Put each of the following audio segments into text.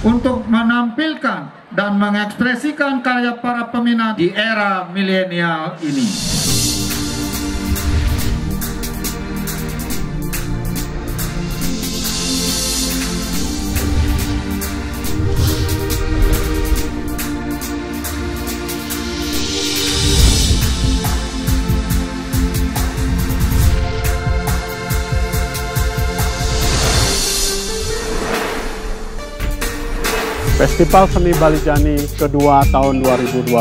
untuk menampilkan dan mengekspresikan karya para peminat di era milenial ini. Festival Seni Balijani kedua tahun 2020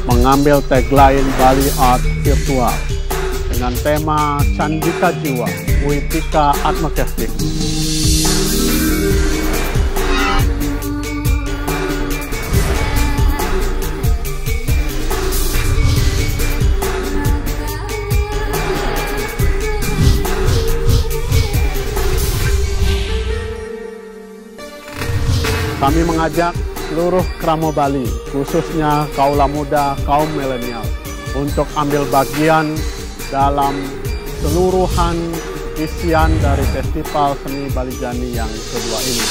mengambil tagline Bali Art Virtual dengan tema Candika Jiwa, Witika Atmakestik. Kami mengajak seluruh Kramo Bali, khususnya kaula muda, kaum milenial, untuk ambil bagian dalam seluruhan isian dari Festival Seni Balijani yang kedua ini.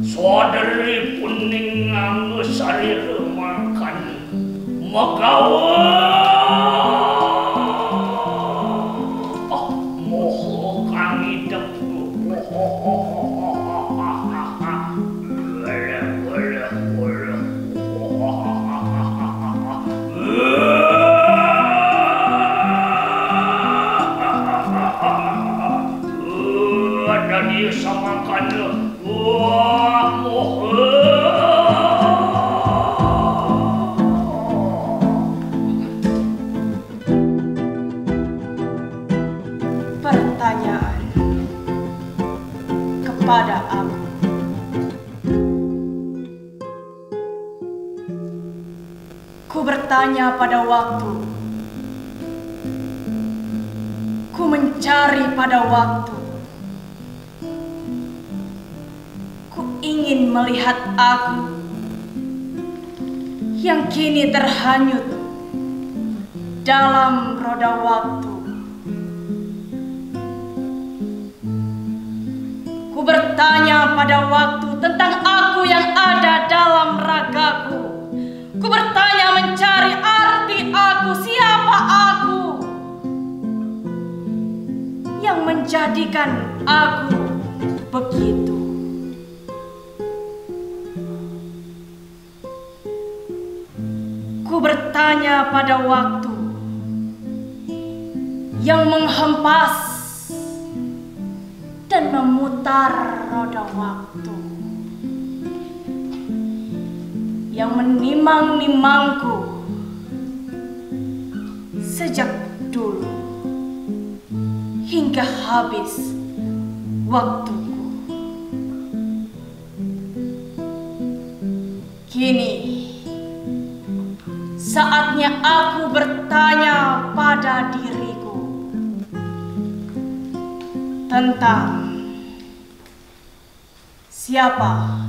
Swadari puning nganggo sarira makan magawa moho kang idep ada di samakan wah Pertanyaan kepada aku. Ku bertanya pada waktu. Ku mencari pada waktu. Ku ingin melihat aku yang kini terhanyut dalam roda waktu. Ku bertanya pada waktu tentang aku yang ada dalam ragaku. Ku bertanya mencari arti aku, siapa aku yang menjadikan aku begitu. Ku bertanya pada waktu yang menghempas dan memutar roda waktu, yang menimang-nimangku sejak dulu hingga habis waktuku. Kini saatnya aku bertanya pada diriku tentang siapa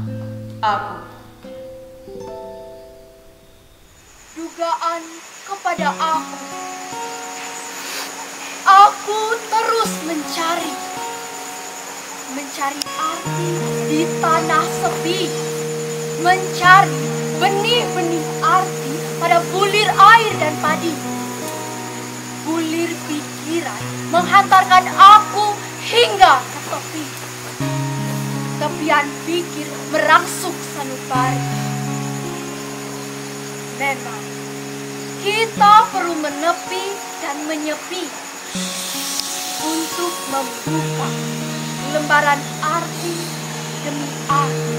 aku. Dugaan kepada aku. Aku terus mencari arti di tanah sepi, mencari benih-benih arti pada bulir air dan padi. Bulir pikiran menghantarkan aku hingga ke tepi. Tepian pikir merangsuk sanubari. Memang kita perlu menepi dan menyepi untuk membuka lembaran arti demi arti.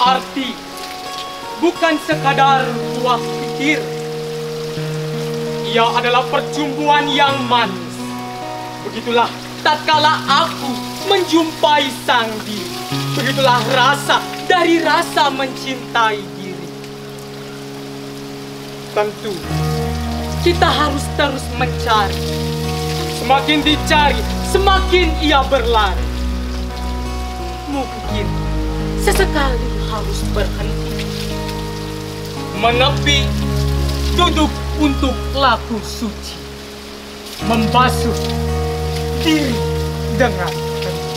Arti bukan sekadar buah pikir. Ia adalah percumbuan yang manis. Begitulah tatkala aku menjumpai sang diri. Begitulah rasa dari rasa mencintai diri. Tentu kita harus terus mencari. Semakin dicari, semakin ia berlari. Mungkin sesekali harus berhenti, menepi, duduk untuk laku suci, membasuh diri dengan hening.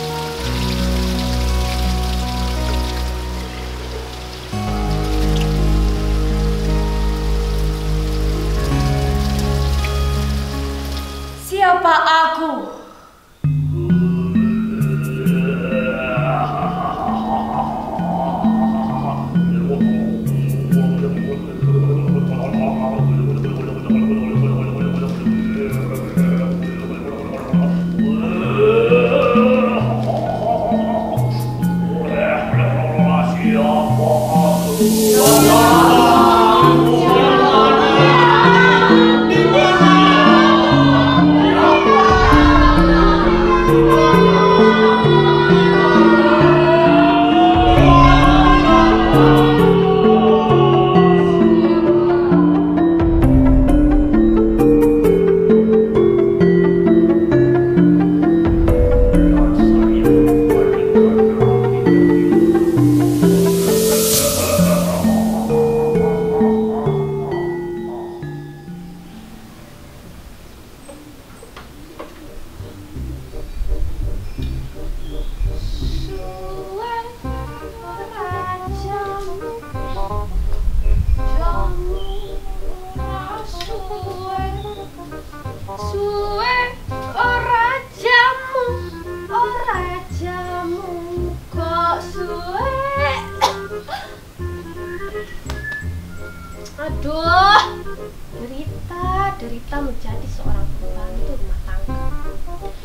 Siapa aku?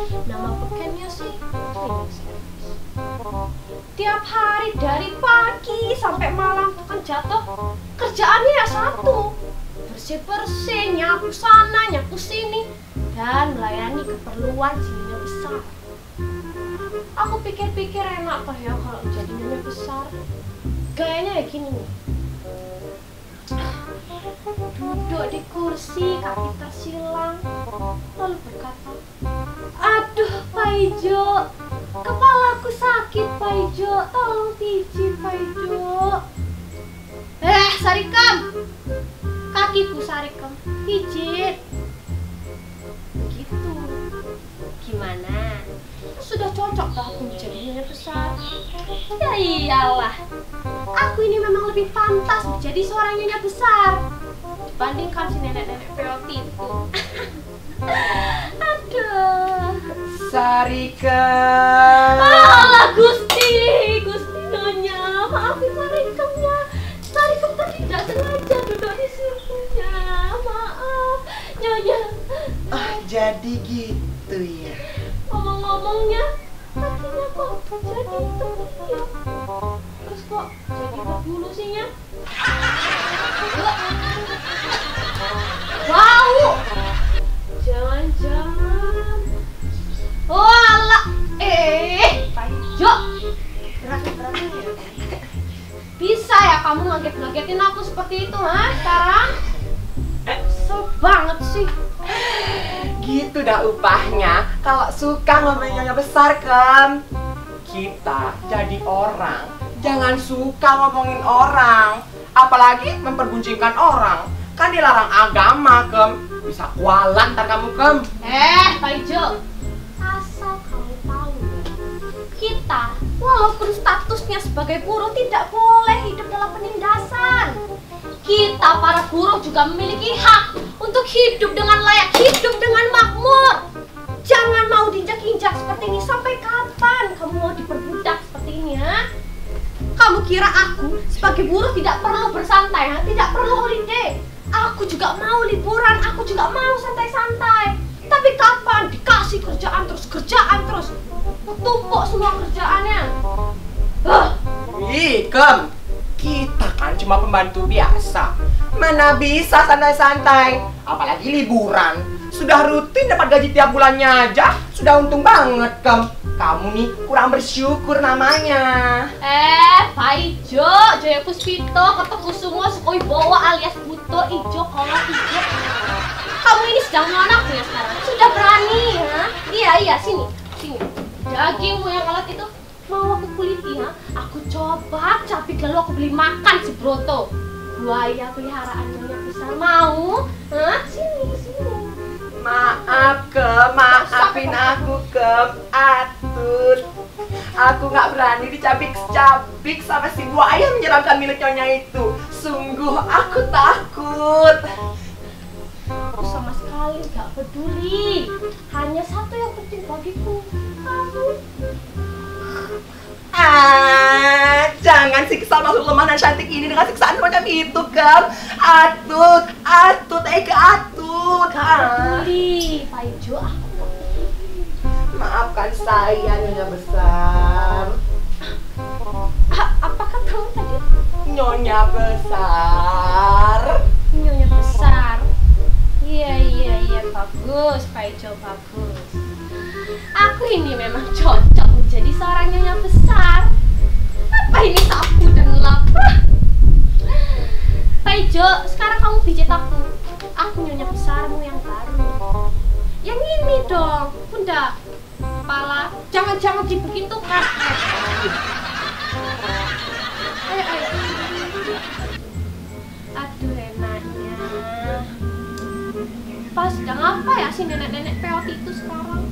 Nama bekennya sih cleaning service. Tiap hari dari pagi sampai malam tuh kan jatuh kerjaannya ya satu, bersih-bersih, nyapu sana, nyapu sini, dan melayani keperluan si nyonya besar. Aku pikir-pikir enak toh ya kalau jadi nyonya besar. Gayanya ya gini nih, duduk di kursi kaki tersilang, lalu berkata, "Aduh Pak Ijo, kepalaku sakit Pak Ijo, tolong pijit Pak Ijo." Sarikam, kakiku Sarikam, pijit. Begitu. Gimana? Sudah cocok tak aku menjadi nyonya besar? Ya iyalah, aku ini memang lebih pantas menjadi seorang nyonya besar dibandingkan si nenek-nenek peoti itu. Aduh. Sarikam. Alah Gusti Nyonya, maafin Sarikemnya. Sarikem tadi tidak sengaja duduk di sininya. Maaf, Nyonya. Jadi gitu ya. Ngomong-ngomongnya, kakinya kok jadi seperti ya? Terus kok jadi berbulu sihnya? Wow! Jangan-jangan. Oh alah, Pak Ijo, berani-berani ya. Bisa ya kamu ngaget-ngagetin aku seperti itu, ha? Sekarang? Kesel banget sih. Gitu dah upahnya kalau suka ngomongin nyonya besar kan. Kita jadi orang jangan suka ngomongin orang, apalagi memperbuncingkan orang. Kan dilarang agama, Kem. Bisa kualat ntar kamu, Kem. Pak Ijo, asal kamu tahu ya, kita walaupun statusnya sebagai buruh tidak boleh hidup dalam penindasan. Kita para buruh juga memiliki hak untuk hidup dengan layak, hidup dengan makmur. Jangan mau diinjak-injak seperti ini. Sampai kapan kamu mau diperbudak seperti ini, ha? Kamu kira aku sebagai buruh tidak perlu bersantai, ha? Tidak perlu holiday? Aku juga mau liburan, aku juga mau santai-santai. Tapi kapan dikasih kerjaan terus, tumpuk semua kerjaannya. Ih, Kem, kita kan cuma pembantu biasa. Mana bisa santai-santai, apalagi liburan. Sudah rutin dapat gaji tiap bulannya aja, sudah untung banget, Kem. Kamu nih kurang bersyukur namanya. Pak Ijo, Jaya Puspito, Kertokusumo, Sukowibowo alias Buto, Ijo, Kolot, Ijo. Kamu ini sedang nyonak ya sekarang? Sudah berani, ha? Iya, sini. Dagingmu yang kolot itu mau aku kuliti, ha? Aku coba capit lalu aku beli makan si Broto. Buaya peliharaan nyonya besar mau? Hah? Sini. Maaf, Kem, maafin aku, Kem. Atut, aku nggak berani dicabik-cabik sama si buaya menyeramkan milik nyonya itu. Sungguh aku takut. Aku sama sekali gak peduli. Hanya satu yang penting bagiku, kamu. Jangan siksa makhluk lemah dan cantik ini dengan siksaan semacam itu, Kem. Atut, Atut. Gak peduli, Pak Ijo, aku gak peduli. Maafkan saya, Nyonya Besar. Apa katamu tadi? Nyonya Besar. Nyonya Besar. Iya, bagus, Pak Ijo, bagus. Aku ini memang cocok menjadi seorang nyonya besar. Apa ini sapu dan lap? Pak Ijo, sekarang kamu pijit aku. Aku nyonya besarmu yang baru. Yang ini dong, Bunda. Kepala, jangan dibegitukan. Ayo. Aduh, enaknya. Pas sedang apa ya si nenek-nenek peot itu sekarang?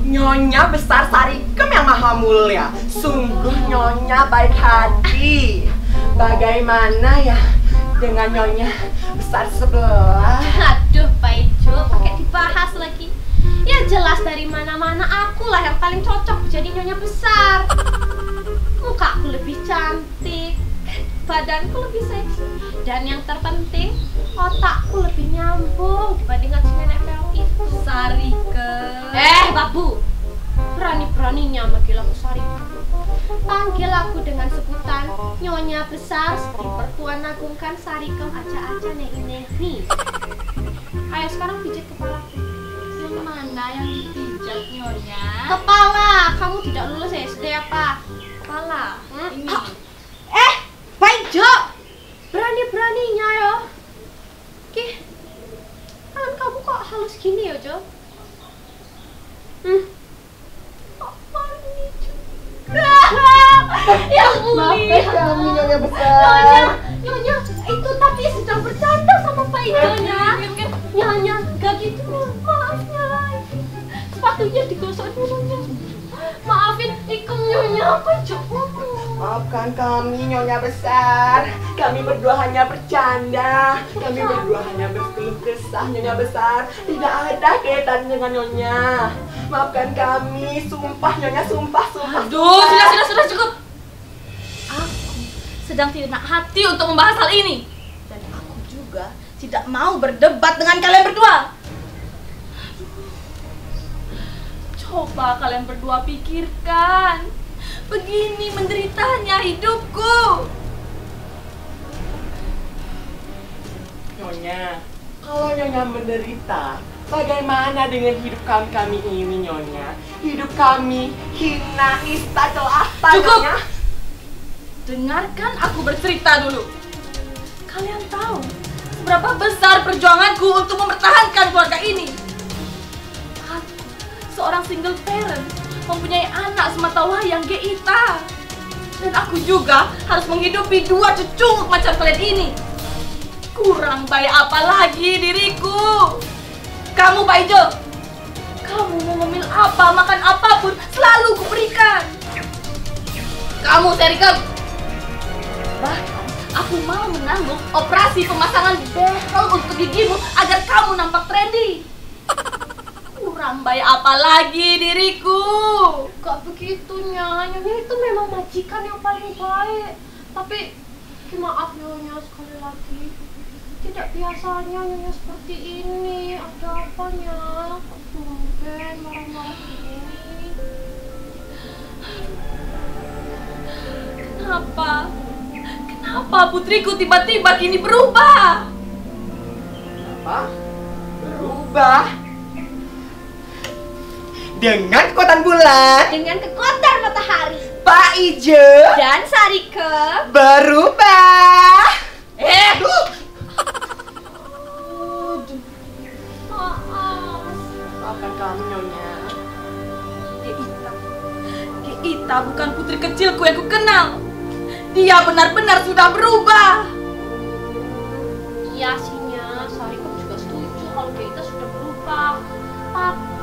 Nyonya Besar Sarikem yang maha mulia. Sungguh Nyonya baik hati. Bagaimana ya dengan Nyonya Besar sebelah? Aduh, Pak Ijo, pakai dibahas lagi. Ya jelas dari mana-mana akulah yang paling cocok jadi nyonya besar. Mukaku lebih cantik, badanku lebih seksi, dan yang terpenting otakku lebih nyambung dibandingkan si nenek peot itu. Babu, berani-beraninya manggil aku Sarika. Panggil aku dengan sebutan Nyonya Besar dipertuanagungkan Sarika aja-aja nehi-nehi. Ayo sekarang pijit kepalaku. Yang mana yang dipijat, Nyonya? Kepala, kamu tidak lulus SD apa? Kepala. Ini. Baik Jo, berani-beraninya yo. Tangan kamu kok halus gini ya Jo? Apa ini Jo? Ya Maafkan kami Nyonya Besar. Nyonya, itu tapi sedang bercanda sama Pak Idonya. Nyonya, gak gitu. Maafnya lah. Sepatunya digosok dulu Nyonya. Maafin ikut Nyonya apa Jo? Maafkan kami Nyonya Besar. Kami berdua hanya bercanda. Kami berdua hanya berkeluh kesah Nyonya Besar. Tidak ada kaitan dengan Nyonya. Maafkan kami. Sumpah Nyonya, sumpah. Aduh, sudah cukup. Aku sedang tidak hati untuk membahas hal ini. Dan aku juga tidak mau berdebat dengan kalian berdua. Coba kalian berdua pikirkan. Begini menderitanya hidupku. Nyonya, kalau Nyonya menderita, bagaimana dengan hidup kami ini Nyonya? Hidup kami hina, nista, celaka Cukup! Nyonya. Dengarkan aku bercerita dulu. Kalian tahu seberapa besar perjuanganku untuk mempertahankan keluarga ini. Aku, seorang single parent, mempunyai anak sematawayang Geita. Dan aku juga harus menghidupi 2 cucu macam kalian ini. Kurang baik apa lagi diriku. Kamu Pak Ijo, kamu mau ngemil apa, makan apapun, selalu kuberikan. Kamu Serikem, bahkan aku mau menanggung operasi pemasangan behel untuk gigimu agar kamu nampak trendy. Kurang baik apa lagi diriku. Gak begitunya, Nyonya itu memang majikan yang paling baik. Tapi maaf Nyonya sekali lagi, tidak biasanya Nyonya seperti ini. Ada apanya? Tumben marah-marah ini. Kenapa putriku tiba-tiba kini berubah? Apa? Berubah? Dengan kekuatan bulan, Dengan kekuatan matahari Pak Ijo dan Sarika berubah. Maafkan kami Nyonya. Geita bukan putri kecilku yang ku kenal. Dia benar-benar sudah berubah. Iya sihnya, Sarika juga setuju kalau kita sudah berubah. Tapi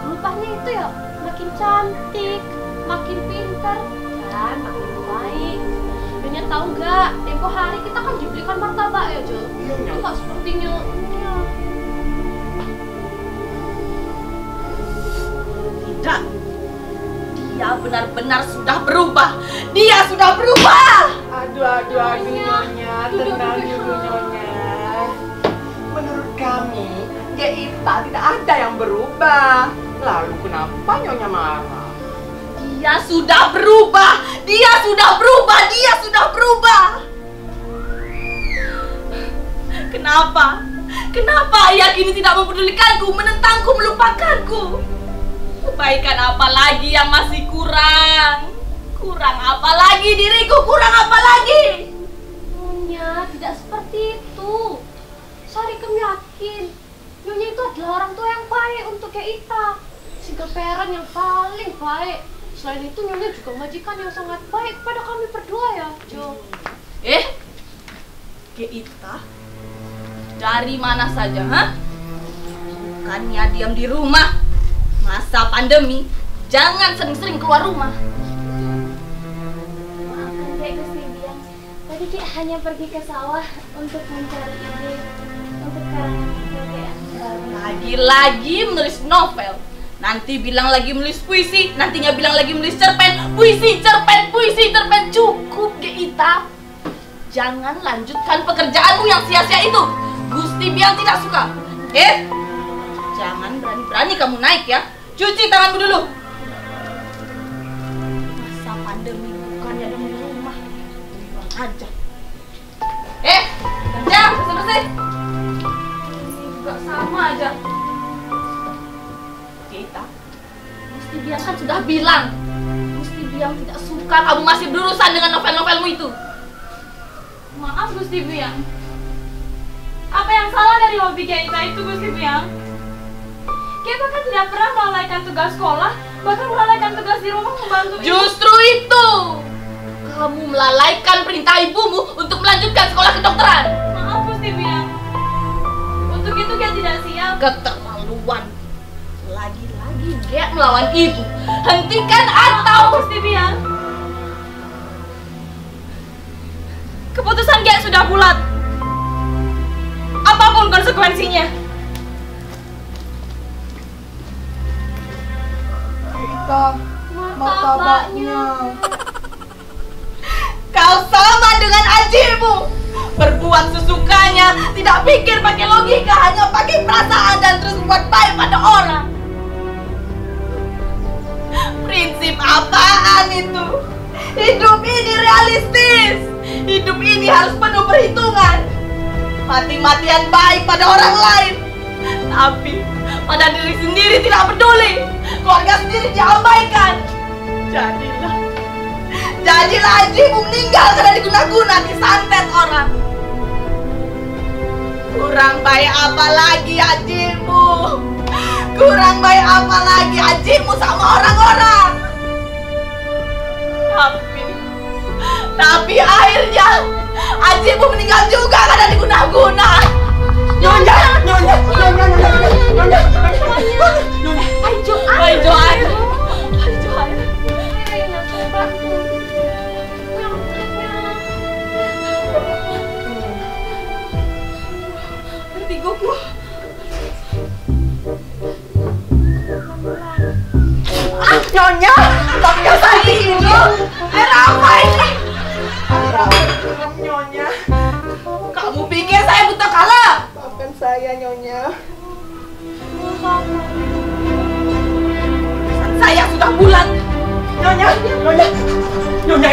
berubahnya itu ya makin cantik, makin pintar, dan makin baik. Nyonya tahu nggak, tempo hari kita kan dibelikan martabak ya Jo. Iya, Nyonya. Itu nggak seperti Nyonya. Tidak. Dia benar-benar sudah berubah. Dia sudah berubah. Aduh Nyonya, tenang dulu Nyonya. Menurut kami, Geita tidak ada yang berubah. Lalu kenapa Nyonya marah? Dia sudah berubah. Dia sudah berubah. Dia sudah berubah. Kenapa? Kenapa ayah kini tidak mempedulikanku, menentangku, melupakanku? Kebaikan apa lagi yang masih kurang? Kurang apa lagi diriku? Kurang apa lagi? Nyonya tidak seperti itu. Sarika yakin Nyonya itu adalah orang tua yang baik untuk Geita, single parent yang paling baik. Selain itu Nyonya juga majikan yang sangat baik pada kami berdua ya Jo. Geita? Dari mana saja, ha? Bukannya diam di rumah. Masa pandemi, jangan sering-sering keluar rumah. Maafkan Dek Gusti Biang, tadi Dek hanya pergi ke sawah untuk mencari ide untuk karangan Dek. Lagi-lagi menulis novel. Nanti bilang lagi menulis puisi, nantinya bilang lagi menulis cerpen. Puisi, cerpen. Cukup, Geita. Jangan lanjutkan pekerjaanmu yang sia-sia itu. Gusti Biang tidak suka. Jangan berani-berani kamu naik ya. Cuci tanganmu dulu. Masa pandemi bukannya di rumah. Aja. Kerja, bersih-bersih. Juga sama aja. Kita. Gusti Biang kan sudah bilang. Gusti Biang tidak suka kamu masih berurusan dengan novel-novelmu itu. Maaf Gusti Biang. Apa yang salah dari hobi kita itu Gusti Biang? Kita kan tidak pernah melalaikan tugas sekolah, bahkan melalaikan tugas di rumah membantu ibu. Justru itu! Kamu melalaikan perintah ibumu untuk melanjutkan sekolah kedokteran. Maaf Gusti Biang. Untuk itu dia tidak siap. Keterlaluan. Lagi-lagi dia melawan ibu. Hentikan atau Gusti Biang. Keputusan Gia sudah bulat. Apapun konsekuensinya. Kita martabaknya. Kau sama dengan ajimu. Berbuat sesukanya, tidak pikir pakai logika, hanya pakai perasaan dan terus buat baik pada orang. Prinsip apaan itu? Hidup ini realistis. Hidup ini harus penuh perhitungan. Mati-matian baik pada orang lain, tapi pada diri sendiri tidak peduli. Keluarga sendiri diabaikan. Jadilah ajimu meninggal karena diguna-guna, disantet orang. Kurang baik apa lagi ajimu? Kurang baik apa lagi ajimu sama orang-orang? Tapi akhirnya ajimu meninggal juga karena diguna-guna. Nyonya. Ayo air. Vertigoku. Nyonya, topnya saya ini. Air apa ini? Nyonya. Kamu pikir saya buta kalah? Maafkan saya, Nyonya. Saya sudah bulat. Nyonya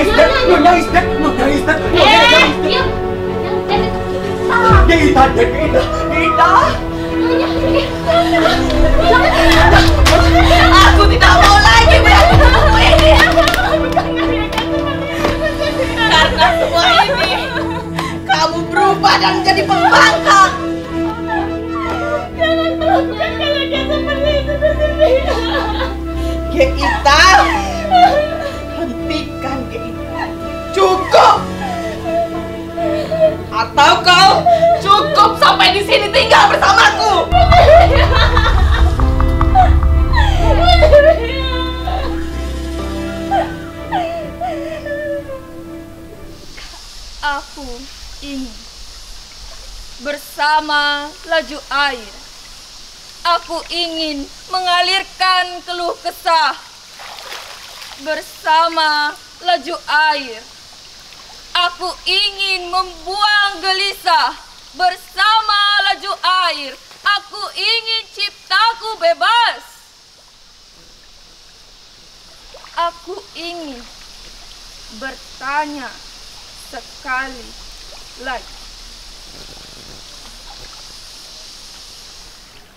is dead. Diam. Kita. Aku tidak mau lagi melakukan ini. Karena semua ini kamu berubah dan menjadi pembangkang. Jangan melakukan kalian seperti itu. Geita, hentikan Geita. Cukup. Atau kau cukup sampai di sini tinggal bersamaku. Aku ingin bersama laju air. Aku ingin mengalirkan keluh kesah bersama laju air. Aku ingin membuang gelisah bersama laju air. Aku ingin ciptaku bebas. Aku ingin bertanya sekali lagi.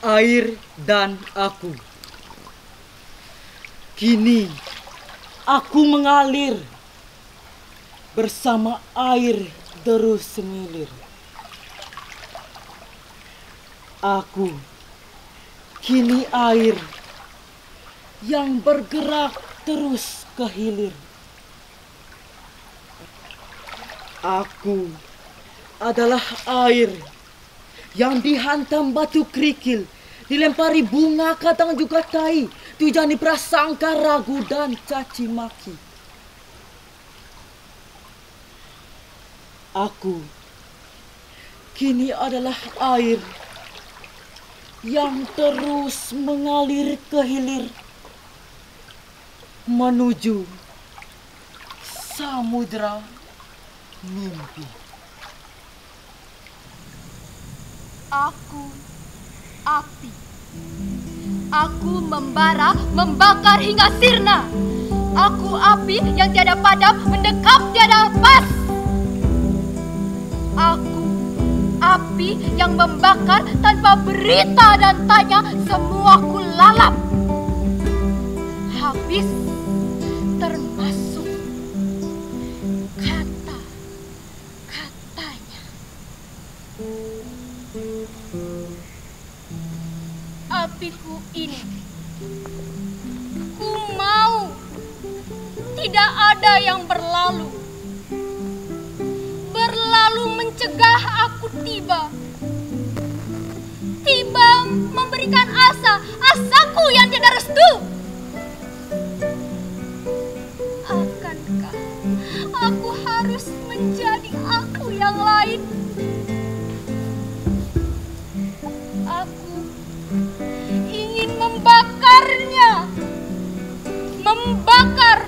Air dan aku. Kini aku mengalir bersama air terus semilir. Aku kini air yang bergerak terus ke hilir. Aku adalah air yang dihantam batu kerikil, dilempari bunga kadang juga tai, tujani prasangka ragu dan caci maki. Aku kini adalah air yang terus mengalir ke hilir menuju samudra mimpi. Aku api Aku membara, membakar hingga sirna. Aku api yang tiada padam, mendekap tiada lepas. Aku api yang membakar tanpa berita dan tanya, semua ku lalap. Habis termasuk kata-katanya. Apiku ini, ku mau tidak ada yang berlalu mencegah aku tiba memberikan asaku yang tidak restu. Akankah aku harus menjadi aku yang lain? Aku ingin membakarnya, membakar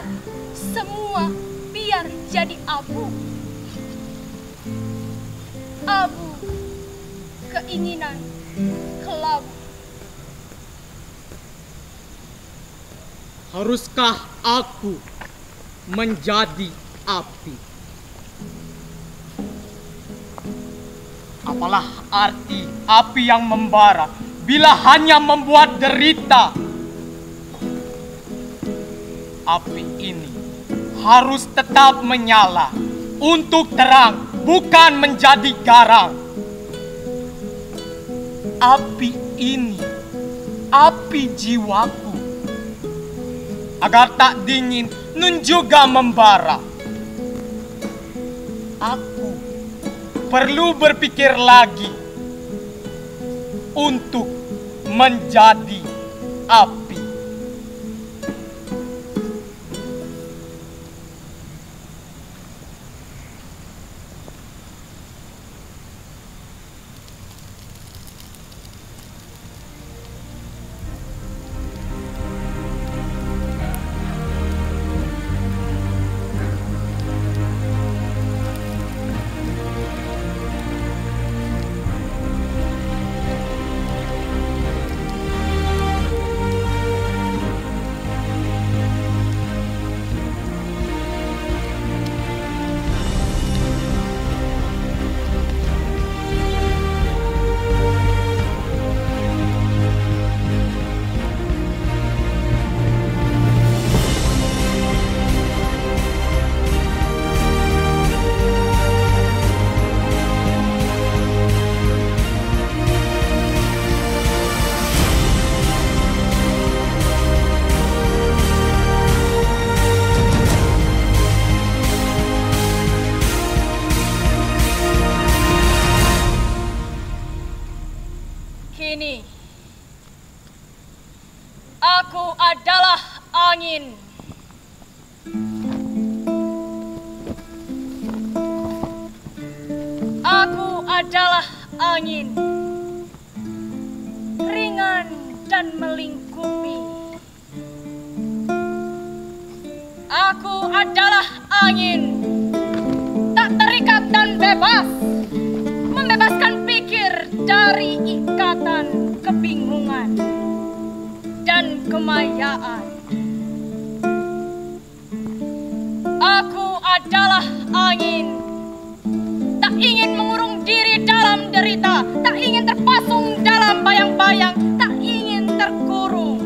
semua biar jadi abu. Abu keinginan kelabu. Haruskah aku menjadi api? Apalah arti api yang membara bila hanya membuat derita? Api ini harus tetap menyala untuk terang, bukan menjadi garang. Api ini, api jiwaku, agar tak dingin nun juga membara. Aku perlu berpikir lagi untuk menjadi api. Kini, aku adalah angin. Aku adalah angin, ringan dan melingkupi. Aku adalah angin, tak terikat dan bebas, membebaskan pikir dari ikatan kebingungan dan kemayaan. Aku adalah angin, tak ingin mengurung diri dalam derita, tak ingin terpasung dalam bayang-bayang, tak ingin terkurung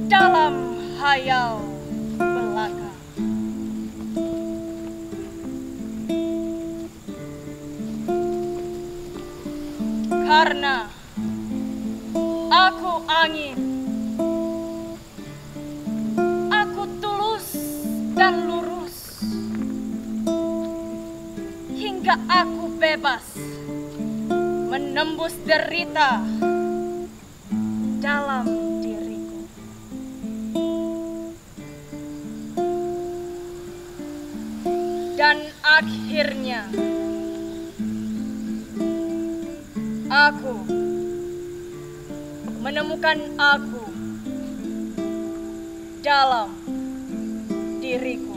dalam hayal belaka. Karena aku angin, aku tulus dan lurus, hingga aku bebas menembus derita dalam diriku. Dan akhirnya aku menemukan aku dalam diriku.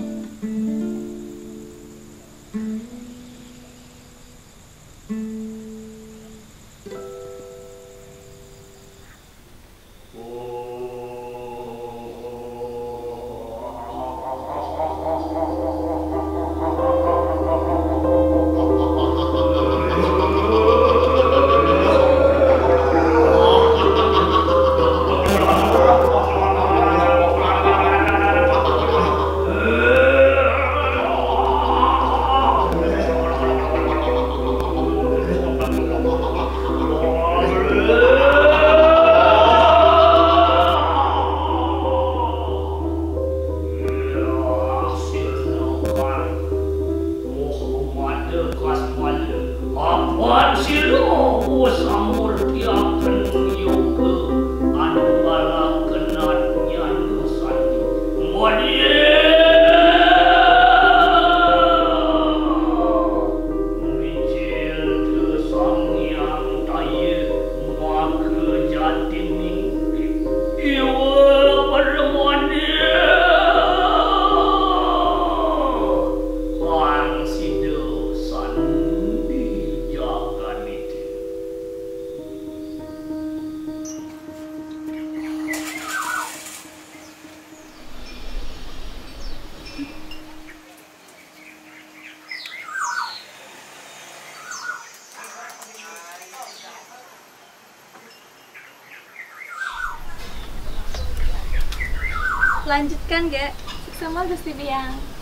Lanjutkan, Gek. Sukses Gusti Biang.